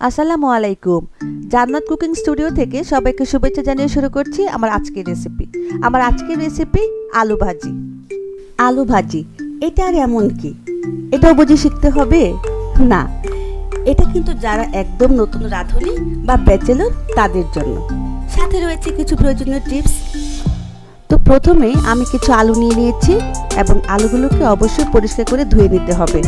আসসালামু আলাইকুম। জান্নাত কুকিং স্টুডিও থেকে সবাইকে শুভেচ্ছা জানিয়ে শুরু করছি আমার আজকের রেসিপি। আমার আজকের রেসিপি আলু ভাজি। আলু ভাজি এটা আর এমন কি, এটাও বুঝি শিখতে হবে? না, এটা কিন্তু যারা একদম নতুন রাঁধুনি বা ব্যাচেলর তাদের জন্য। সাথে রয়েছে কিছু প্রয়োজনীয় টিপস। তো প্রথমে আমি কিছু আলু নিয়ে নিয়েছি এবং আলুগুলোকে অবশ্যই পরিষ্কার করে ধুয়ে নিতে হবে।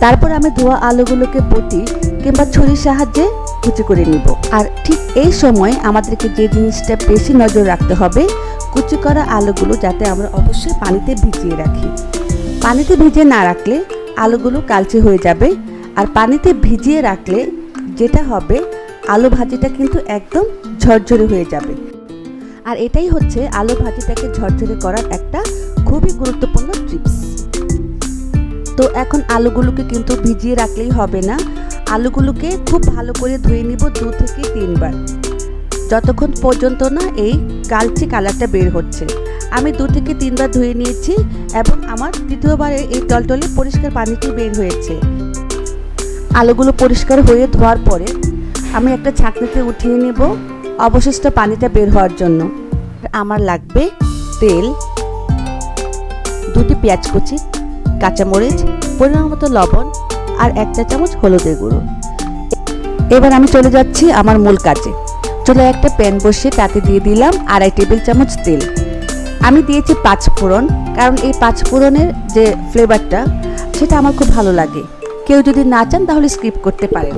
তারপর আমি ধোয়া আলুগুলোকে বটি কিংবা ছুরির সাহায্যে কুচি করে নিব। আর ঠিক এই সময় আমাদেরকে যে জিনিসটা বেশি নজর রাখতে হবে, কুচি করা আলুগুলো যাতে আমরা অবশ্যই পানিতে ভিজিয়ে রাখি। পানিতে ভিজিয়ে না রাখলে আলুগুলো কালচে হয়ে যাবে, আর পানিতে ভিজিয়ে রাখলে যেটা হবে আলু ভাজিটা কিন্তু একদম ঝরঝরে হয়ে যাবে। আর এটাই হচ্ছে আলু ভাজিটাকে ঝরঝরে করার একটা খুবই গুরুত্বপূর্ণ টিপস। তো এখন আলুগুলোকে কিন্তু ভিজিয়ে রাখলেই হবে না, আলুগুলোকে খুব ভালো করে ধুয়ে নিব 2 থেকে 3 বার, যতক্ষণ পর্যন্ত না এই কালচে কালারটা বের হচ্ছে। আমি 2 থেকে 3 বার ধুয়ে নিয়েছি এবং আমার তৃতীয়বারে এই টলটলে পরিষ্কার পানিটি বের হয়েছে। আলুগুলো পরিষ্কার হয়ে ধোয়ার পরে আমি একটা ছাঁকনিতে উঠিয়ে নেব অবশিষ্ট পানিটা বের হওয়ার জন্য। আমার লাগবে তেল, 2টি পেঁয়াজ কুচি, কাঁচামরিচ, পরিমাণ মতো লবণ আর 1 চা চামচ হলুদের গুঁড়ো। এবার আমি চলে যাচ্ছি আমার মূল কাজে। চুলায় একটা প্যান বসিয়ে তাতে দিয়ে দিলাম 2.5 টেবিল চামচ তেল। আমি দিয়েছি 5 ফোড়ন, কারণ এই 5 ফোড়নের যে ফ্লেভারটা সেটা আমার খুব ভালো লাগে। কেউ যদি না চান তাহলে স্কিপ করতে পারেন।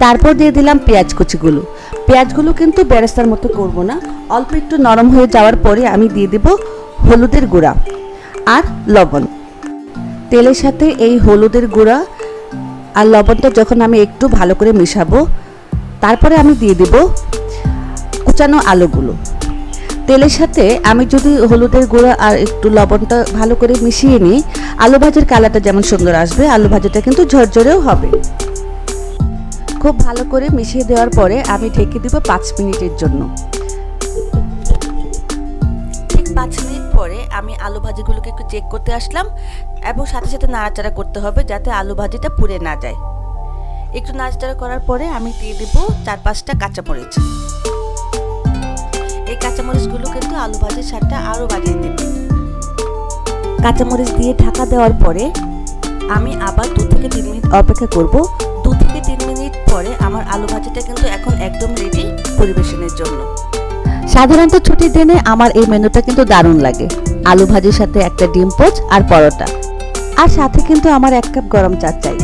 তারপর দিয়ে দিলাম পেঁয়াজ কুচিগুলো। পেঁয়াজগুলো কিন্তু বেরেস্তার মতো করব না, অল্প একটু নরম হয়ে যাওয়ার পরে আমি দিয়ে দেব হলুদের গুঁড়া আর লবণ। তেলের সাথে এই হলুদের গুঁড়া আর লবণটা যখন আমি একটু ভালো করে মিশাবো, তারপরে আমি দিয়ে দেব কুচানো আলুগুলো। তেলের সাথে আমি যদি হলুদের গুঁড়া আর একটু লবণটা ভালো করে মিশিয়ে নিই, আলু ভাজির কালারটা যেমন সুন্দর আসবে, আলু ভাজিটা কিন্তু ঝরঝরেও হবে। খুব ভালো করে মিশিয়ে দেওয়ার পরে আমি ঢেকে দিব 5 মিনিটের জন্য। ঠিক 5 মিনিট পরে আমি আলু ভাজিগুলোকে একটু চেক করতে আসলাম এবং সাথে সাথে নাড়াচাড়া করতে হবে যাতে আলু ভাজিটা পুড়ে না যায়। একটু নাড়াচাড়া করার পরে আমি দিয়ে দেব 4-5টা কাঁচামরিচ। এই কাঁচামরিচগুলো কিন্তু আলু ভাজির স্বাদটা আরও বাড়িয়ে দেবে। কাঁচামরিচ দিয়ে ঢাকা দেওয়ার পরে আমি আবার 2 থেকে 3 মিনিট অপেক্ষা করব। 2 থেকে 3 মিনিট পরে আমার আলু ভাজিটা কিন্তু এখন একদম রেডি পরিবেশনের জন্য। সাধারণত ছুটির দিনে আমার এই মেনুটা কিন্তু দারুণ লাগে। আলু ভাজির সাথে একটা ডিম পোচ আর পরোটা, আর সাথে কিন্তু আমার 1 কাপ গরম চা চাই।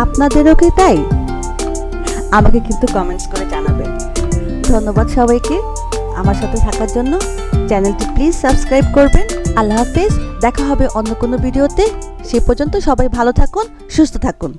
আপনাদেরও কি তাই? আমাকে কিন্তু কমেন্টস করে জানাবেন। ধন্যবাদ সবাইকে আমার সাথে থাকার জন্য। চ্যানেলটি প্লিজ সাবস্ক্রাইব করবেন। আল্লাহ হাফেজ, দেখা হবে অন্য কোনো ভিডিওতে। সে পর্যন্ত সবাই ভালো থাকুন, সুস্থ থাকুন।